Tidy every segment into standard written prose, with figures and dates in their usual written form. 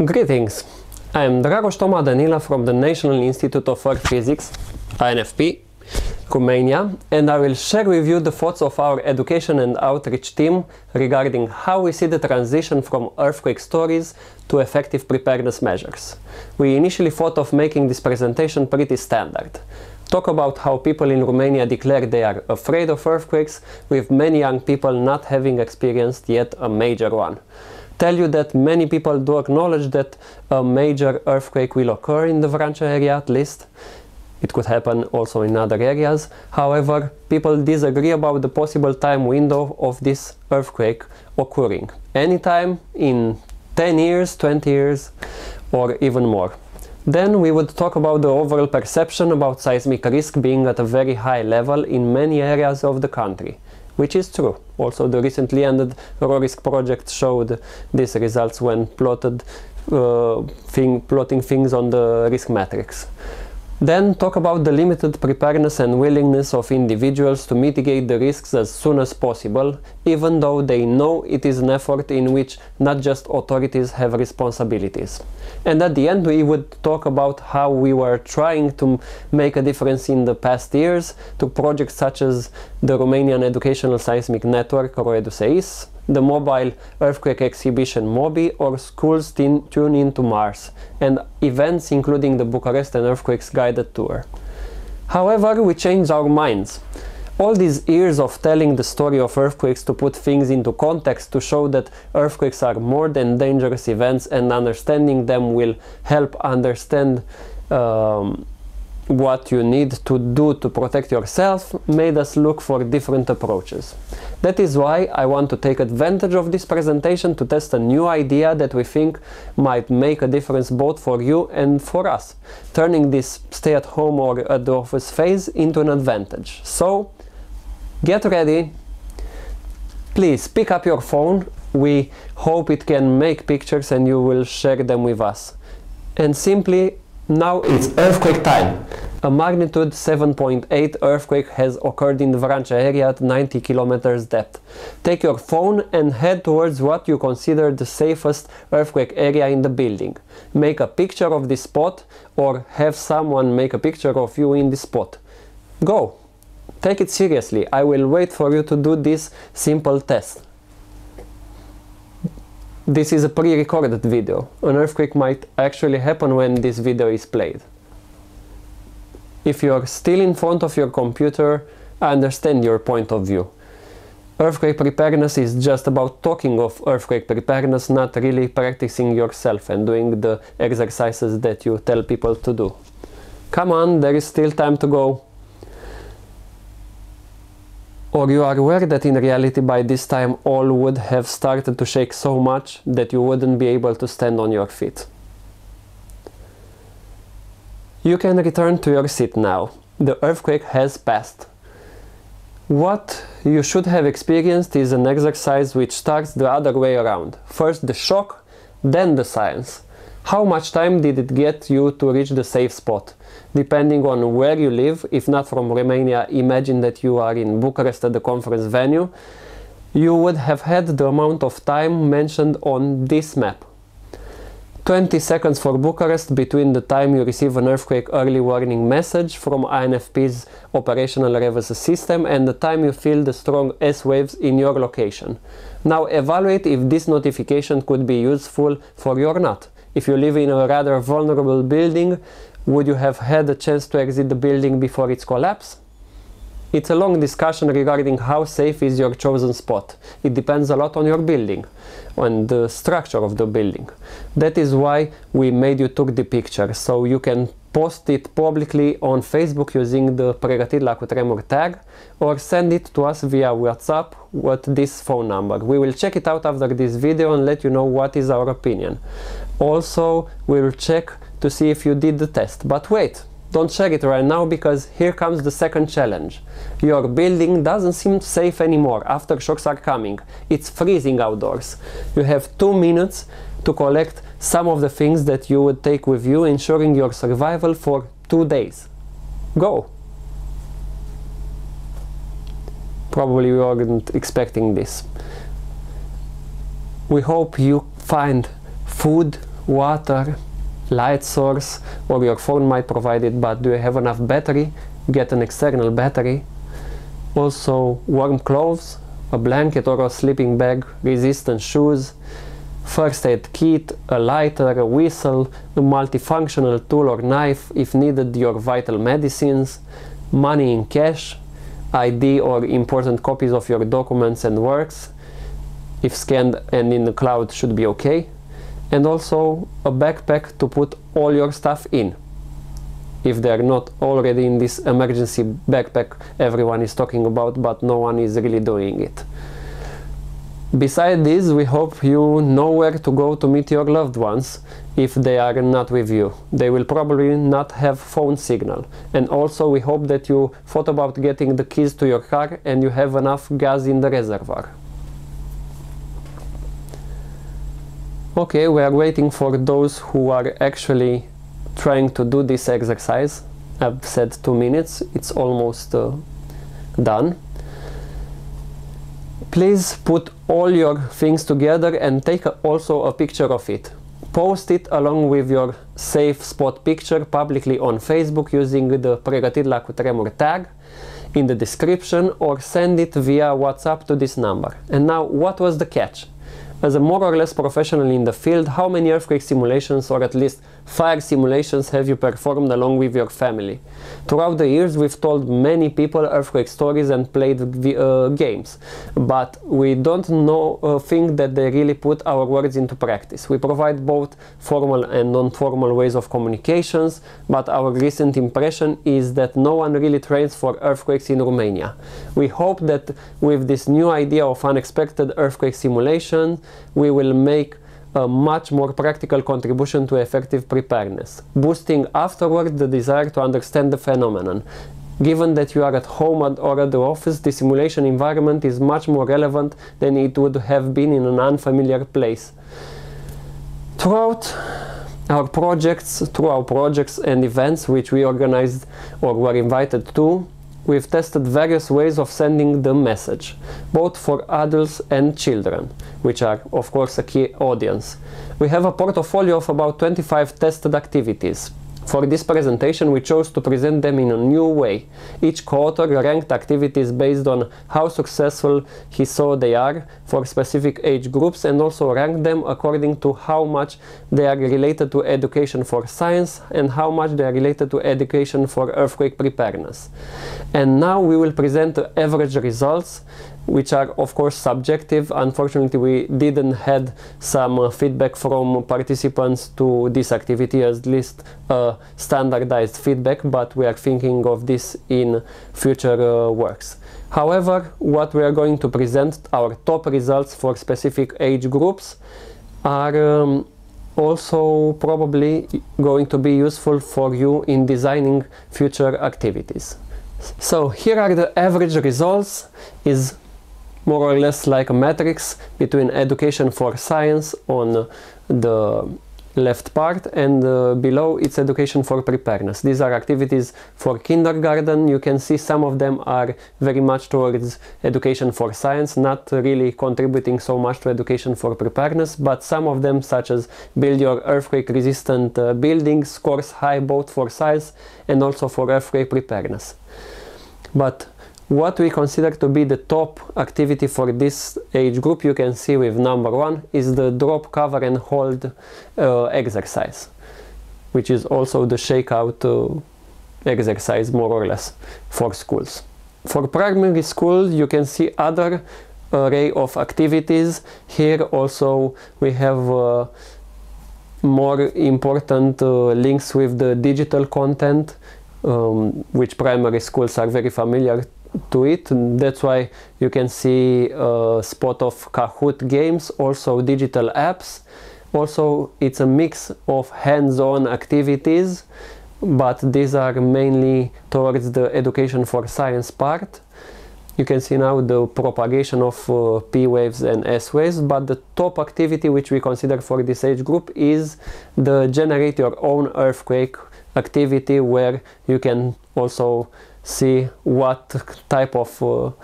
Greetings! I am Toma-Dănilă from the National Institute of Earth Physics, INFP, Romania, and I will share with you the thoughts of our education and outreach team regarding how we see the transition from earthquake stories to effective preparedness measures. We initially thought of making this presentation pretty standard. Talk about how people in Romania declare they are afraid of earthquakes, with many young people not having experienced yet a major one. Tell you that many people do acknowledge that a major earthquake will occur in the Vrancea area at least. It could happen also in other areas. However, people disagree about the possible time window of this earthquake occurring. Anytime in 10 years, 20 years, or even more. Then we would talk about the overall perception about seismic risk being at a very high level in many areas of the country, which is true. Also, the recently ended RoRisk project showed these results when plotting things on the risk matrix. Then talk about the limited preparedness and willingness of individuals to mitigate the risks as soon as possible, even though they know it is an effort in which not just authorities have responsibilities. And at the end we would talk about how we were trying to make a difference in the past years to projects such as the Romanian Educational Seismic Network, or EduSeis, the mobile earthquake exhibition MOBI, or schools tune into Mars, and events including the Bucharest and earthquakes guided tour. However, we changed our minds. All these years of telling the story of earthquakes to put things into context, to show that earthquakes are more than dangerous events, and understanding them will help understand what you need to do to protect yourself, made us look for different approaches. That is why I want to take advantage of this presentation to test a new idea that we think might make a difference both for you and for us, turning this stay-at-home or at the office phase into an advantage. So, get ready. Please pick up your phone. We hope it can make pictures and you will share them with us. And simply, now it's earthquake time. A magnitude 7.8 earthquake has occurred in the Vrancea area at 90 kilometers depth. Take your phone and head towards what you consider the safest earthquake area in the building. Make a picture of this spot, or have someone make a picture of you in this spot. Go! Take it seriously. I will wait for you to do this simple test. This is a pre-recorded video. An earthquake might actually happen when this video is played. If you are still in front of your computer, I understand your point of view. Earthquake preparedness is just about talking of earthquake preparedness, not really practicing yourself and doing the exercises that you tell people to do. Come on, there is still time to go. Or you are aware that in reality by this time all would have started to shake so much that you wouldn't be able to stand on your feet. You can return to your seat now. The earthquake has passed. What you should have experienced is an exercise which starts the other way around. First the shock, then the science. How much time did it get you to reach the safe spot? Depending on where you live, if not from Romania, imagine that you are in Bucharest at the conference venue, you would have had the amount of time mentioned on this map. 20 seconds for Bucharest between the time you receive an earthquake early warning message from INFP's operational reverse system and the time you feel the strong S waves in your location. Now evaluate if this notification could be useful for you or not. If you live in a rather vulnerable building, would you have had a chance to exit the building before its collapse? It's a long discussion regarding how safe is your chosen spot. It depends a lot on your building, on the structure of the building. That is why we made you took the picture, so you can post it publicly on Facebook using the Pregătit la cutremur tag, or send it to us via WhatsApp with this phone number. We will check it out after this video and let you know what is our opinion. Also, we will check to see if you did the test. But wait! Don't share it right now, because here comes the second challenge. Your building doesn't seem safe anymore. Aftershocks are coming. It's freezing outdoors. You have 2 minutes to collect some of the things that you would take with you, ensuring your survival for 2 days. Go! Probably you weren't expecting this. We hope you find food, water, light source, or your phone might provide it, but do you have enough battery? Get an external battery. Also warm clothes, a blanket or a sleeping bag, resistant shoes, first aid kit, a lighter, a whistle, a multifunctional tool or knife, if needed your vital medicines, money in cash, ID or important copies of your documents and works, if scanned and in the cloud should be okay, and also a backpack to put all your stuff in, if they are not already in this emergency backpack everyone is talking about, but no one is really doing it. Besides this, we hope you know where to go to meet your loved ones if they are not with you. They will probably not have phone signal. And also we hope that you thought about getting the keys to your car and you have enough gas in the reservoir. Okay, we are waiting for those who are actually trying to do this exercise. I've said 2 minutes, it's almost done. Please put all your things together and take also a picture of it. Post it along with your safe spot picture publicly on Facebook using the Pregătit la cutremur tag in the description, or send it via WhatsApp to this number. And now, what was the catch? As a more or less professional in the field, how many earthquake simulations or at least fire simulations have you performed along with your family? Throughout the years we've told many people earthquake stories and played games, but we don't think that they really put our words into practice. We provide both formal and non-formal ways of communications, but our recent impression is that no one really trains for earthquakes in Romania. We hope that with this new idea of unexpected earthquake simulation, we will make a much more practical contribution to effective preparedness, boosting afterward the desire to understand the phenomenon. Given that you are at home or at the office, the simulation environment is much more relevant than it would have been in an unfamiliar place. Throughout our projects and events which we organized or were invited to, we've tested various ways of sending the message, both for adults and children, which are of course a key audience. We have a portfolio of about 25 tested activities. For this presentation we chose to present them in a new way. Each co-author ranked activities based on how successful he saw they are for specific age groups, and also ranked them according to how much they are related to education for science and how much they are related to education for earthquake preparedness. And now we will present the average results, which are of course subjective. Unfortunately, we didn't had some feedback from participants to this activity, at least standardized feedback, but we are thinking of this in future works. However, what we are going to present, our top results for specific age groups, are also probably going to be useful for you in designing future activities. So here are the average results. Is more or less like a matrix between education for science on the left part, and below it's education for preparedness. These are activities for kindergarten. You can see some of them are very much towards education for science, not really contributing so much to education for preparedness, but some of them, such as build your earthquake resistant buildings, scores high both for science and also for earthquake preparedness. But what we consider to be the top activity for this age group, you can see with number 1, is the drop, cover and hold exercise, which is also the shakeout exercise more or less for schools. For primary school you can see other array of activities. Here also we have more important links with the digital content, which primary schools are very familiar to it. That's why you can see a spot of Kahoot games, also digital apps. Also it's a mix of hands-on activities, but these are mainly towards the education for science part. You can see now the propagation of P waves and S waves, but the top activity which we consider for this age group is the generate your own earthquake activity, where you can also see what type of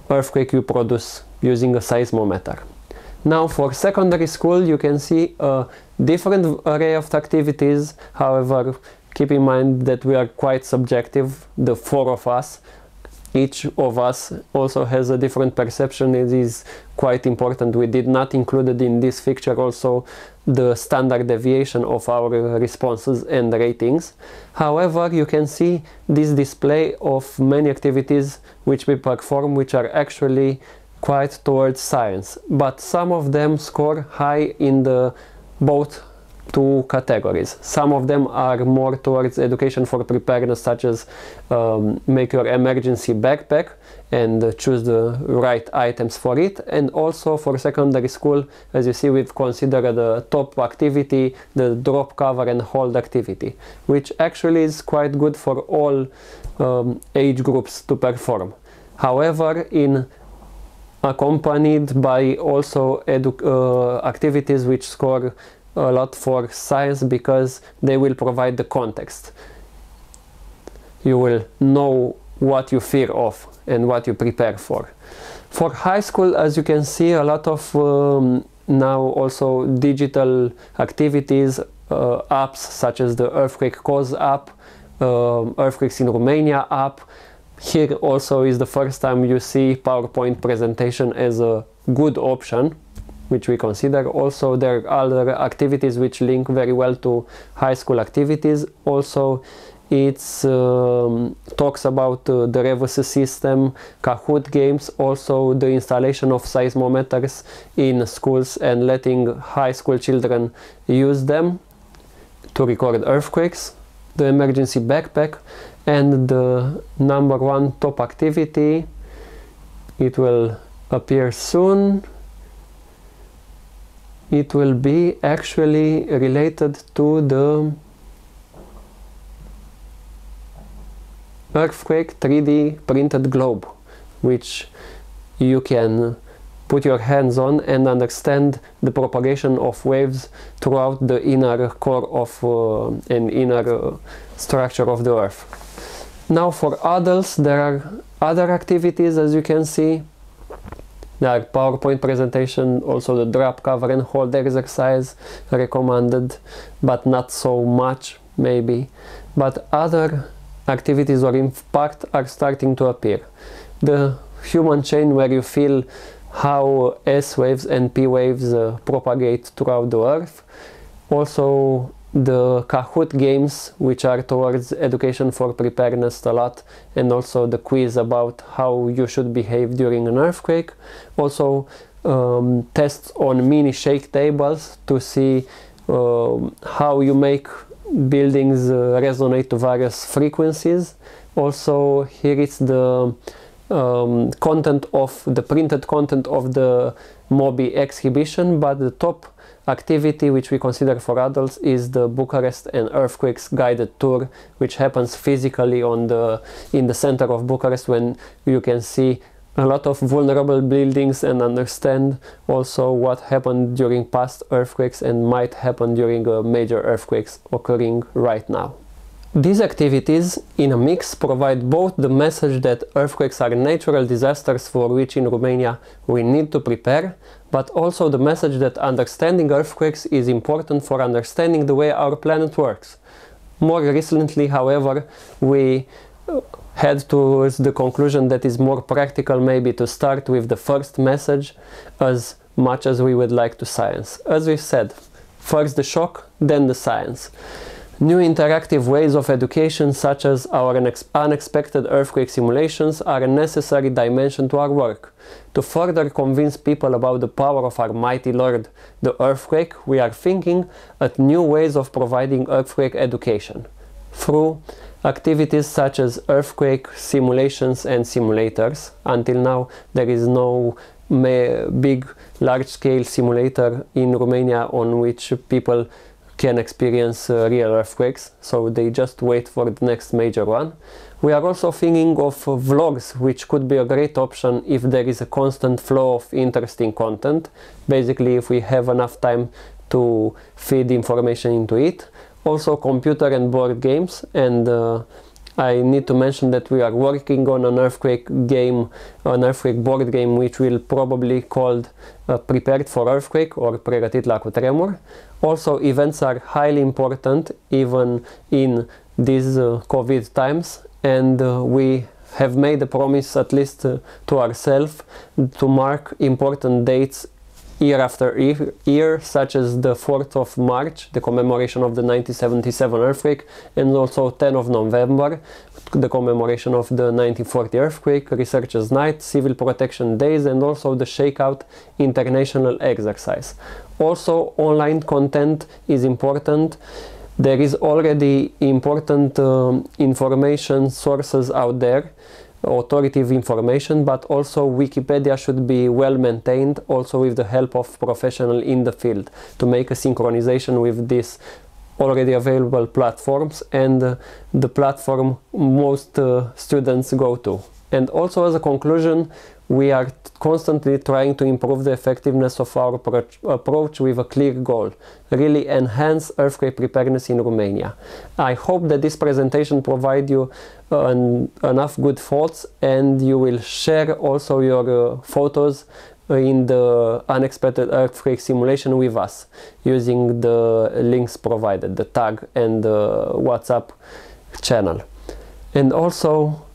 earthquake you produce using a seismometer. Now for secondary school you can see a different array of activities. However, keep in mind that we are quite subjective, the four of us. Each of us also has a different perception. It is quite important. We did not include it in this picture also the standard deviation of our responses and ratings. However, you can see this display of many activities which we perform which are actually quite towards science, but some of them score high in the both two categories. Some of them are more towards education for preparedness, such as make your emergency backpack and choose the right items for it. And also for secondary school, as you see, we've considered the top activity, the drop, cover and hold activity, which actually is quite good for all age groups to perform. However, accompanied by also activities which score a lot for science, because they will provide the context. You will know what you fear of and what you prepare for. For high school, as you can see, a lot of now also digital activities, apps such as the Earthquake Cause app, Earthquakes in Romania app. Here also is the first time you see PowerPoint presentation as a good option, which we consider. Also there are other activities which link very well to high school activities. Also it talks about the reverse system, Kahoot games, also the installation of seismometers in schools and letting high school children use them to record earthquakes, the emergency backpack, and the number one top activity, it will appear soon. It will be actually related to the earthquake 3D printed globe, which you can put your hands on and understand the propagation of waves throughout the inner core of an inner structure of the earth. Now for adults there are other activities, as you can see. There are PowerPoint presentation, also the drop, cover and hold exercise recommended, but not so much maybe. But other activities or impact are starting to appear. The human chain, where you feel how S waves and P waves propagate throughout the earth. Also the Kahoot games, which are towards education for preparedness a lot, and also the quiz about how you should behave during an earthquake. Also tests on mini shake tables to see how you make buildings resonate to various frequencies. Also here it's the content of the printed content of the MOBI exhibition, but the top activity which we consider for adults is the Bucharest and earthquakes guided tour, which happens physically in the center of Bucharest, when you can see a lot of vulnerable buildings and understand also what happened during past earthquakes and might happen during major earthquakes occurring right now. These activities in a mix provide both the message that earthquakes are natural disasters for which in Romania we need to prepare, but also the message that understanding earthquakes is important for understanding the way our planet works. More recently, however, we head towards the conclusion that is more practical maybe to start with the first message as much as we would like to science. As we said, first the shock, then the science. New interactive ways of education, such as our unexpected earthquake simulations, are a necessary dimension to our work. To further convince people about the power of our mighty Lord, the earthquake, we are thinking at new ways of providing earthquake education through activities such as earthquake simulations and simulators. Until now there is no big large-scale simulator in Romania on which people can experience real earthquakes, so they just wait for the next major one. We are also thinking of vlogs, which could be a great option if there is a constant flow of interesting content. Basically, if we have enough time to feed information into it. Also computer and board games and I need to mention that we are working on an earthquake game, an earthquake board game, which will probably called Prepared for Earthquake or Pregătit la cutremur. Also, events are highly important even in these COVID times, and we have made a promise, at least to ourselves, to mark important dates year after year, such as the 4th of March, the commemoration of the 1977 earthquake, and also 10th of November, the commemoration of the 1940 earthquake, Researchers' Night, Civil Protection Days, and also the Shakeout International Exercise. Also, online content is important. There is already important information sources out there, authoritative information, but also Wikipedia should be well maintained, also with the help of professionals in the field, to make a synchronization with these already available platforms and the platform most students go to. And also, as a conclusion, we are constantly trying to improve the effectiveness of our approach with a clear goal: really enhance earthquake preparedness in Romania. I hope that this presentation provides you enough good thoughts, and you will share also your photos in the unexpected earthquake simulation with us using the links provided, the tag and the WhatsApp channel. And also,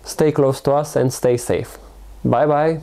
stay close to us and stay safe. Bye bye.